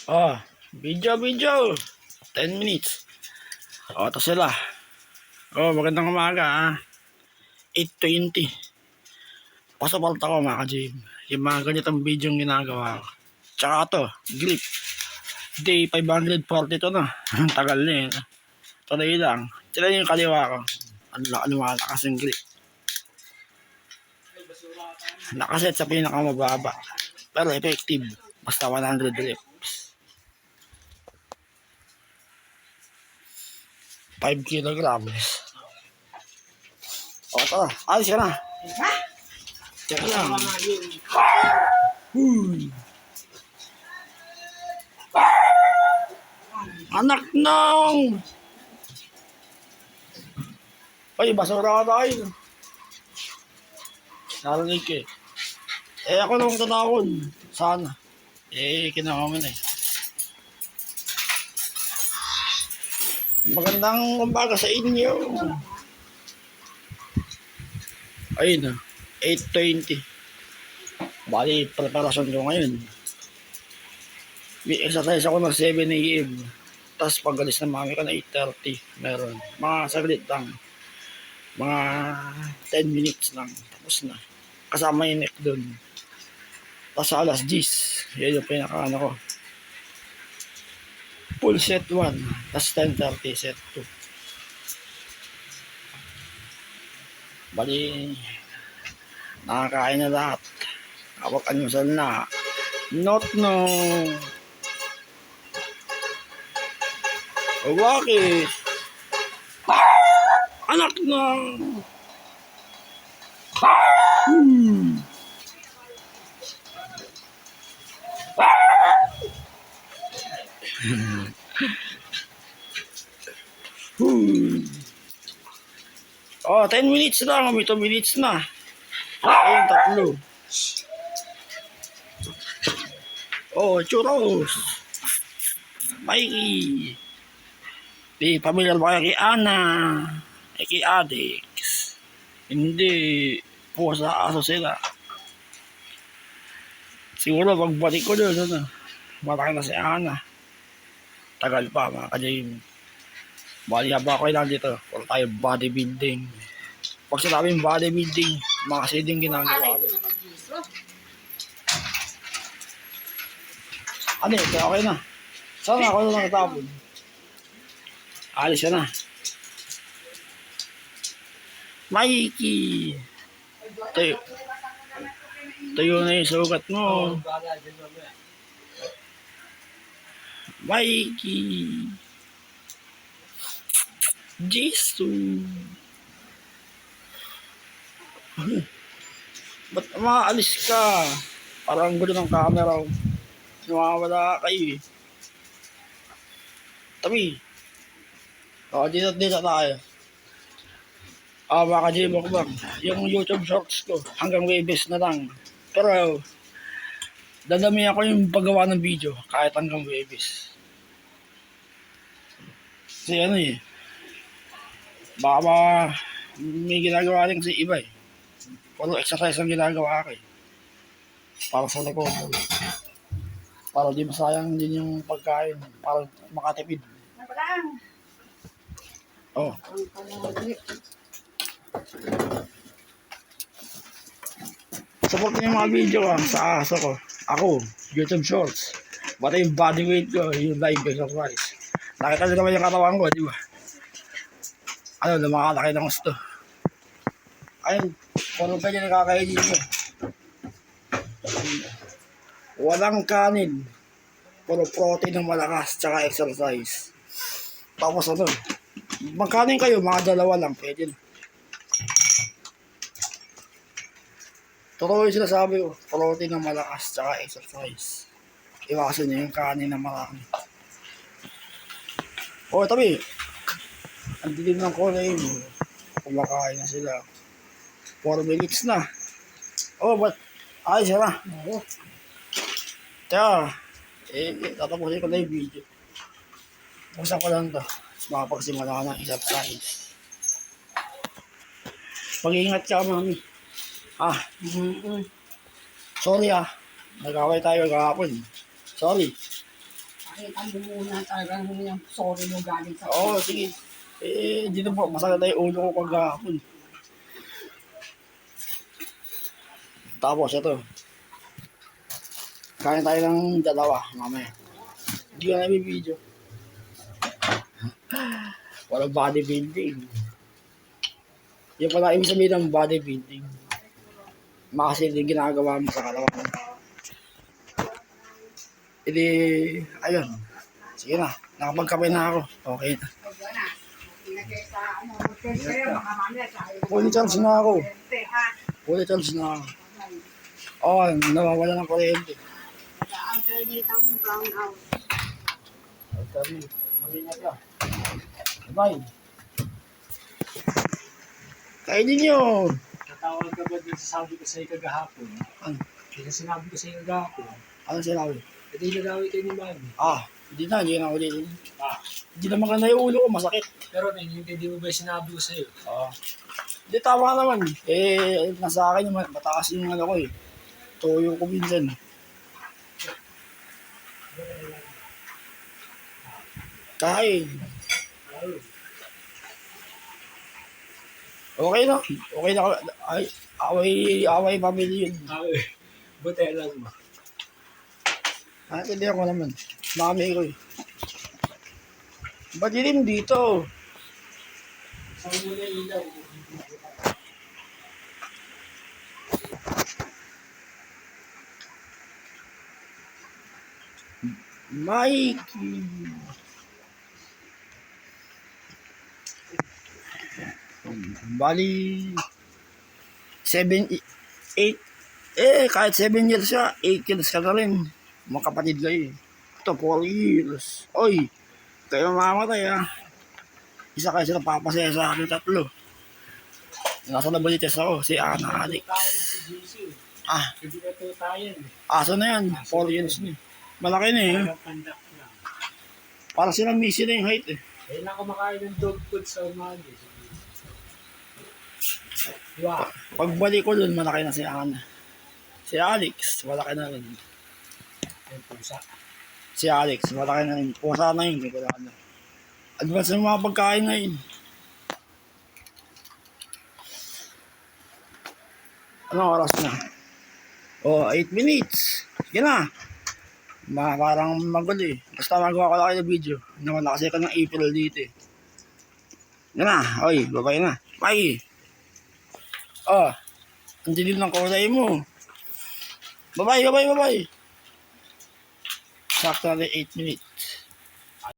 Oh, video. 10 minutes. Oh, ito sila. Oh, magandang umaga ah. 8:20. Pasapalta ko mga ka-gym. Yung mga ganitong video yung ginagawa ko. Tsaka ito, grip. Day 542 na. Ang tagal na eh. Tuloy lang. Sila yung kaliwa ko. Ang lumalakas yung grip. Nakaset sa pinakamababa. Pero effective. Basta 100 reps. 5 kilograms. O, tara. Alis ka na. Check lang. Anak ng... Ay, basura ka tayo. Narinig eh. Ako nung tatawon. Sana. Kinawa mo na eh. Magandang umaga sa inyo. Ayun na. 8:20. Bali, preparasyon ko ngayon. May exercise ako ng 7 a.m. Tapos pag-alis ng mami ko na 8:30. Meron. Mga saglit lang. Mga 10 minutes lang. Tapos na. Kasama yung neck doon. Tapos alas 10. Yan yung pinaka-ano ko. Full set 1. Tapos 10:30 set 2. Bali, nakakain na lahat. Hawak almusal na. Not no. O bakit? Anak na. Oh, 10 minutes lang. May 2 minutes na. Ayun, tatlo. Oh, churros. Mikey. Di, pamilyar ba kayo kay Ana? Kay Adex? Hindi. Pusa aso sila. Siguro pagbalik ko doon, malaki na si Ana. Tagal pa, mga ka-gym. Bali haba ko lang dito. Wala tayo bodybuilding. Pag sinabing bodybuilding, mga siding ginagawa ko. Ano eh, okay na. Sana ako na natapon. Alis ka na. Mikey! Tayo na yung sugat mo. Mikey! Jesus! Ba't maalis ka? Parang gulo ng camera. Nawawala kayo eh. Tabi. O, dito tayo. Mga ka-gym ako bang. Yung YouTube shorts ko, hanggang Webes na lang. Pero, dadami ako yung paggawa ng video, kahit hanggang Webes. Kasi ano eh, baka may ginagawa rin kasi iba eh. Puro exercise ang ginagawa ko eh. Para sa likod. Para di masayang din yung pagkain. Para makatipid. Oh. Support niyo yung mga video ko sa aso ko. Ako, YouTube Shorts. Bata yung body weight ko, yung live exercise. Nakita nyo naman yung katawan ko, di ba? Ano, lumakalaki ng gusto. Ayun, puro pa niya nakakainin ko. Walang kanin. Puro protein ng malakas, tsaka exercise. Tapos ano, magkanin kayo, mga dalawa lang, pwede na. Totoo yung sinasabi ko, protein ng malakas, tsaka exercise. Iwasan nyo yung kanin na marami. O, tabi. Ang dilim ng kulay mo. Kumakain na sila. 4 minutes na. Oh, but ayos na. Teka, tatapusin ko na yung video. Pusan ko lang ito. Makapagsimula ka ng exercise. Pag-iingat ka, mami. Sorry nag-away tayo kahapon. Sorry. Nakita mo muna talagang yung sorry mo galing sa Oo, sige. Dito po, masakit na yung ulo ko kagahapon. Tapos ito, kain tayo ng dalawa mamaya. Hindi ko na video. Walang bodybuilding. Yung pala ibig sabihin ng bodybuilding. Makasil yung ginagawa mo sa kalawan mo. Hindi, ayun. Sige na, nakapagkape na ako. Okay na. Fully charged na ako. Fully charged na ako. Oo, nawawala ng kuryente. Alternate ang brown out. Okay, mag-ingat ka. Bye. Kainin nyo. Natawag ka ba din sa sabi ko sa'yo kagahapon? Ano? Kaya sinabi ko sa'yo kagahapon. Ano sinabi? Hindi nagawin kayo ni Mami. Hindi na ako dito. Ah, Hindi naman ka na yung ulo ko, masakit. pero hindi mo ba yung sinabi ko sa'yo? Hindi, tama naman. Nasa akin yung mataas yung ano ko eh. Toyo ko minsan. Kain. Okay na. Okay na. Ay, away pamilya yun. Buti alam mo. Hindi ako naman. Mami ko eh. Ba't dilim dito? Saan mo na ilaw? Mikey. Bali 7, 8 kahit 7 years siya, 8 years ka na rin. Mga kapatid kayo eh. Ito, 4 years. Oy, kayo mamamatay ah. Isa kayo sila papasaya sa akin, 3. Nasa nabalites ako, si Ana Alex. Si JC. Hindi na ito tayo. Aso na yan, 4 years na eh. Malaki na eh. Pandak lang. Para silang missing na yung height eh. Kaya na kumakain ng dog food sa umaga. Wow. Pagbalik ko dun, malaki na si Ana. Si Alex, malaki na rin. Yung pusa. Si Alex, malaki na rin. Pusa na yun, hindi ko na. Advance ng mga pagkain na yun. Anong oras na? 8 minutes. Sige na. Parang magulo eh. Basta magawa ko lang kayo ng video. Nawala kasi ka ng April dito eh. Yan na. Oy, babay na. Bye. Ang dilim ng kulay mo. Bye-bye. Sakto na 8 minutes.